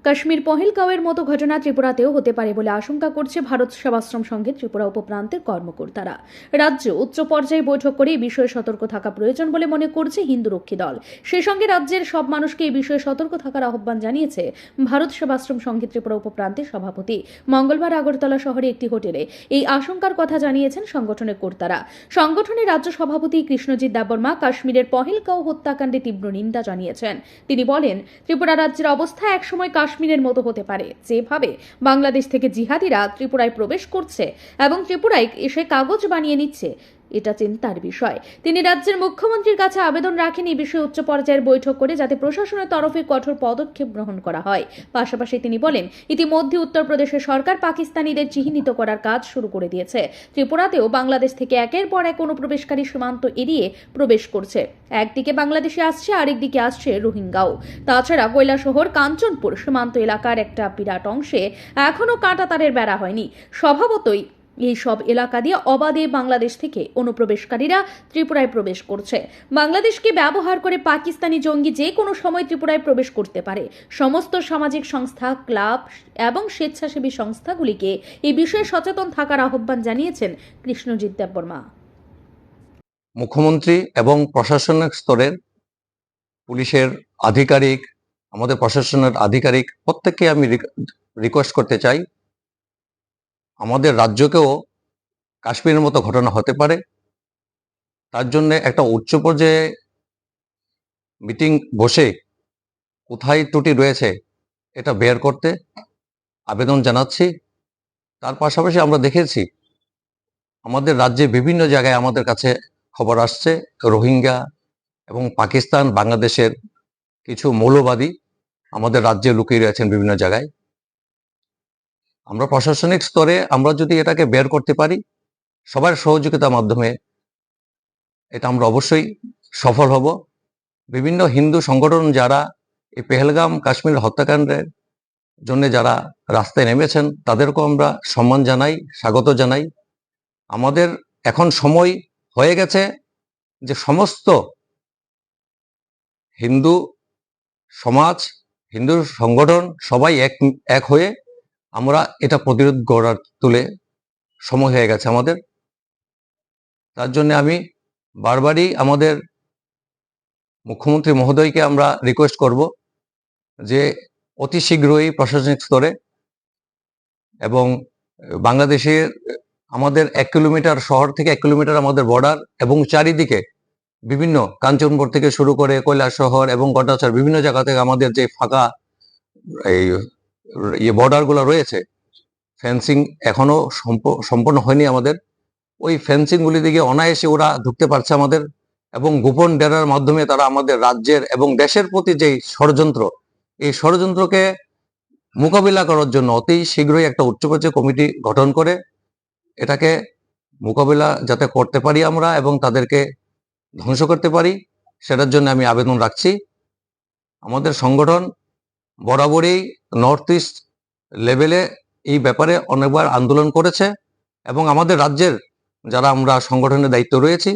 কাশ্মীর পহেলগাঁওয়ের মতো ঘটনা ত্রিপুরাতেও হতে পারে বলে আশঙ্কা করছে ভারত সেবাশ্রম সংঘের ত্রিপুরা উপপ্রান্তের কর্মকর্তারা। রাজ্য উচ্চ পর্যায়ে বৈঠক করে এই বিষয়ে সতর্ক থাকা প্রয়োজন বলে মনে করছে হিন্দুরক্ষী দল। সেই সঙ্গে রাজ্যের সব মানুষকে এই বিষয়ে সতর্ক থাকার আহ্বান জানিয়েছে ভারত সেবাশ্রম সংঘের ত্রিপুরা উপপ্রান্তের সভাপতি। মঙ্গলবার আগরতলা শহরে একটি হোটেলে এই আশঙ্কার কথা জানিয়েছেন সংগঠনের কর্তারা। সংগঠনের রাজ্য সভাপতি কৃষ্ণজিৎ দেববর্মা কাশ্মীরের পহেলগাঁও হত্যাকাণ্ডে তীব্র নিন্দা জানিয়েছেন। তিনি বলেন, ত্রিপুরা রাজ্যের অবস্থা একসময় কাশ্মীরের মতো হতে পারে। যেভাবে বাংলাদেশ থেকে জিহাদিরা ত্রিপুরায় প্রবেশ করছে এবং ত্রিপুরায় এসে কাগজ বানিয়ে নিচ্ছে, এটা চিন্তার বিষয়। তিনি রাজ্যের মুখ্যমন্ত্রীর কাছে আবেদন রাখেন এই বিষয়ে উচ্চ পর্যায়ের বৈঠক করে যাতে প্রশাসনের তরফে কঠোর পদক্ষেপ গ্রহণ করা হয়। পাশাপাশি তিনি বলেন, ইতিমধ্যে উত্তরপ্রদেশের সরকার পাকিস্তানিদের চিহ্নিত করার কাজ শুরু করে দিয়েছে। ত্রিপুরাতেও বাংলাদেশ থেকে একের পর এক অনুপ্রবেশকারী সীমান্ত এড়িয়ে প্রবেশ করছে। একদিকে বাংলাদেশে আসছে, আরেকদিকে আসছে রোহিঙ্গাও। তাছাড়া কৈলাসহর কাঞ্চনপুর সীমান্ত এলাকার একটা বিরাট অংশে এখনও কাঁটাতারের বেড়া হয়নি। স্বভাবতই এই সব এলাকা দিয়ে অবাধে বাংলাদেশ থেকে অনুপ্রবেশকারীরা ত্রিপুরায় প্রবেশ করছে। বাংলাদেশকে ব্যবহার করে পাকিস্তানি জঙ্গি যে কোনো সময় ত্রিপুরায় প্রবেশ করতে পারে। সমস্ত সামাজিক সংস্থা, ক্লাব এবং স্বেচ্ছাসেবী সংস্থাগুলিকে এই বিষয়ে সচেতন থাকার আহ্বান জানিয়েছেন কৃষ্ণজিৎ দেববর্মা। মুখ্যমন্ত্রী এবং প্রশাসনিক স্তরের পুলিশের আধিকারিক, আমাদের প্রশাসনের আধিকারিক প্রত্যেককে আমি রিকোয়েস্ট করতে চাই, আমাদের রাজ্যকেও কাশ্মীরের মতো ঘটনা হতে পারে। তার জন্য একটা উচ্চ পর্যায়ে মিটিং বসে কোথায় ত্রুটি রয়েছে এটা বের করতে আবেদন জানাচ্ছি। তার পাশাপাশি আমরা দেখেছি আমাদের রাজ্যে বিভিন্ন জায়গায় আমাদের কাছে খবর আসছে রোহিঙ্গা এবং পাকিস্তান, বাংলাদেশের কিছু মৌলবাদী আমাদের রাজ্যে লুকিয়ে রয়েছেন বিভিন্ন জায়গায়। আমরা প্রশাসনিক স্তরে আমরা যদি এটাকে বের করতে পারি, সবার সহযোগিতার মাধ্যমে, এটা আমরা অবশ্যই সফল হব। বিভিন্ন হিন্দু সংগঠন যারা এই পেহেলগাম কাশ্মীর হত্যাকাণ্ডের জন্য যারা রাস্তায় নেমেছেন তাদেরকেও আমরা সম্মান জানাই, স্বাগত জানাই। আমাদের এখন সময় হয়ে গেছে যে সমস্ত হিন্দু সমাজ, হিন্দু সংগঠন সবাই এক হয়ে আমরা এটা প্রতিরোধ গড়ার তুলে সময় হয়ে গেছে আমাদের। তার জন্য আমি বারবারই আমাদের মুখ্যমন্ত্রী মহোদয়কে আমরা রিকোয়েস্ট করব যে অতি শীঘ্রই প্রশাসনিক স্তরে এবং বাংলাদেশের আমাদের 1 কিলোমিটার শহর থেকে 1 কিলোমিটার আমাদের বর্ডার এবং চারিদিকে বিভিন্ন কাঞ্চনপুর থেকে শুরু করে কৈলাসহর এবং গন্ডাছড় বিভিন্ন জায়গা থেকে আমাদের যে ফাঁকা এই বর্ডারগুলো রয়েছে, ফেন্সিং এখনো সম্পূর্ণ হয়নি আমাদের। ওই ফেন্সিংগুলি দিকে অনায়াসে ওরা ঢুকতে পারছে আমাদের, এবং গোপন ডেরার মাধ্যমে তারা আমাদের রাজ্যের এবং দেশের প্রতি যে ষড়যন্ত্র, এই ষড়যন্ত্রকে মোকাবিলা করার জন্য অতি শীঘ্রই একটা উচ্চ পর্যায়ে কমিটি গঠন করে এটাকে মোকাবিলা যাতে করতে পারি আমরা এবং তাদেরকে ধ্বংস করতে পারি, সেটার জন্য আমি আবেদন রাখছি। আমাদের সংগঠন বরাবরই নর্থ ইস্ট লেভেলে এই ব্যাপারে অনেকবার আন্দোলন করেছে এবং আমাদের রাজ্যের যারা আমরা সংগঠনের দায়িত্ব রয়েছি,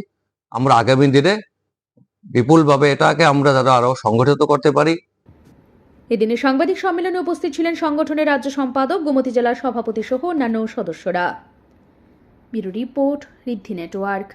আমরা আগামী দিনে বিপুলভাবে এটাকে আমরা যারা আরো সংগঠিত করতে পারি। এদিনে সাংবাদিক সম্মেলনে উপস্থিত ছিলেন সংগঠনের রাজ্য সম্পাদক, গোমতী জেলার সভাপতি সহ অন্যান্য সদস্যরা। ব্যুরো রিপোর্ট, ঋদ্ধি নেটওয়ার্ক।